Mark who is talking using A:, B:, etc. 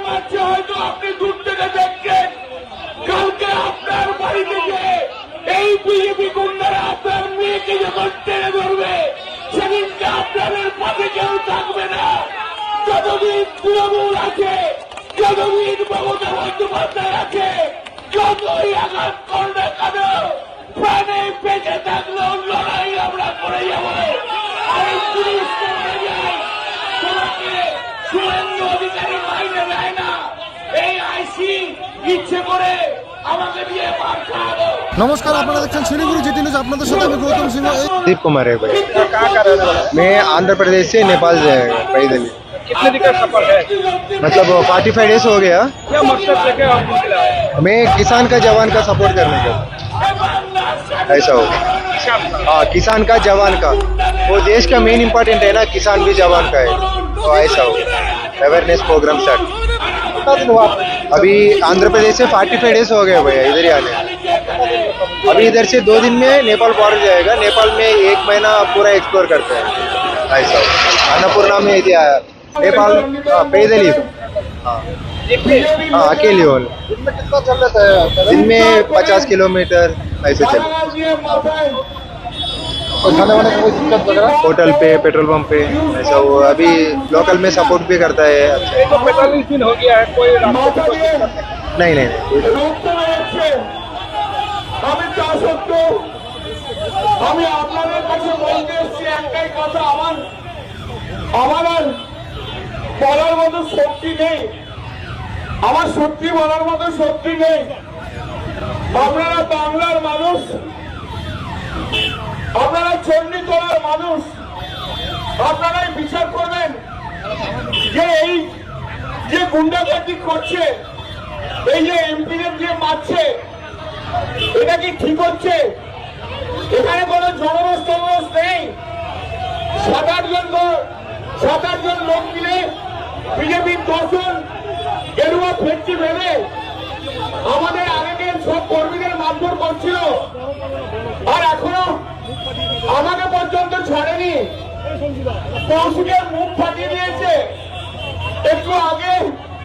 A: মারছে হয়তো আপনি দূর থেকে দেখছেন। কালকে আপনার বাড়ি থেকে এই বিজেপি গুন্ডারা আপনার মেয়েকে যখন টেনে ধরবে সেদিনকে আপনাদের পাশে কেউ থাকবে না। যতদিন তৃণমূল আছে, যতদিন মমতা বন্দ্যোপাধ্যায় আছে, যতই আঘাত করবে কেন প্রাণে বেঁচে থাকলেও লড়াই আমরা করে যাব। আর পুলিশ করে যায় তোমাকে শুভেন্দু অধিকারী মাইনে দেয় না, এই আইসি ইচ্ছে করে আমাকে দিয়ে মার খাওয়াবো।
B: नमस्कार, আপনারা দেখছেন শিলিগুড়ি জিটি নিউজ। আপনাদের সাথে আমি গৌতম সিংহ।
C: दीप कुमार है भाई। मैं आंध्र प्रदेश से नेपाल जाएगा पैदल ही।
D: कितने दिन का सफर है?
C: मतलब 45 डेज हो गया।
D: क्या मकसद लेके आप निकला है?
C: मैं किसान का जवान का सपोर्ट करने का, ऐसा हो। हाँ, किसान का जवान का, वो देश का मेन इम्पोर्टेंट है ना, किसान भी जवान का है, तो ऐसा हो। अवेयरनेस प्रोग्राम स्टार्ट अभी आंध्र प्रदेश से 45 डेज हो गए भैया इधर ही आने। अभी इधर से 2 दिन में नेपाल बॉर्डर जाएगा। नेपाल में 1 महीना पूरा एक्सप्लोर करते हैं, ऐसा हो। अन्नपूर्णा में इधर आया नेपाल पैदल ही। हाँ, अकेले हो।
B: कितना चल रहा है?
C: दिन में 50 किलोमीटर ऐसे चले।
B: खाने वाने का कोई दिक्कत वगैरह?
C: होटल पे, पेट्रोल पंप पे, ऐसा वो। अभी लोकल में सपोर्ट भी करता है। अच्छा,
D: ये तो 45 दिन हो गया है, कोई रास्ते पे कोई दिक्कत नहीं।
C: नहीं।
A: রক্ত বেরোচ্ছে। আমি তা সত্ত্বেও আমি আপনাদের কাছে বলতে এসছি একটাই কথা, আমার আর বলার মতো শক্তি নেই, আমার সত্যি বলার মতো শক্তি নেই। আপনারা বাংলার মানুষ, আপনারা চণ্ডীতলার মানুষ, আপনারাই বিচার করবেন যে এই যে গুন্ডাগার্দি করছে, এই যে এমপিদের দিয়ে মারছে, এটা কি ঠিক হচ্ছে? এখানে কোনো জনরোষ টনরোষ নেই। 7-8 জন লোক মিলে বিজেপির 10 জন গেরুয়া ফেটটি ফেলে আমাদের আগের সব কর্মীদের মারধর করছিল, আর এখনো আমাকে পর্যন্ত ছাড়েনি। কৌশিকের মুখ ফাটিয়ে দিয়েছে। একটু আগে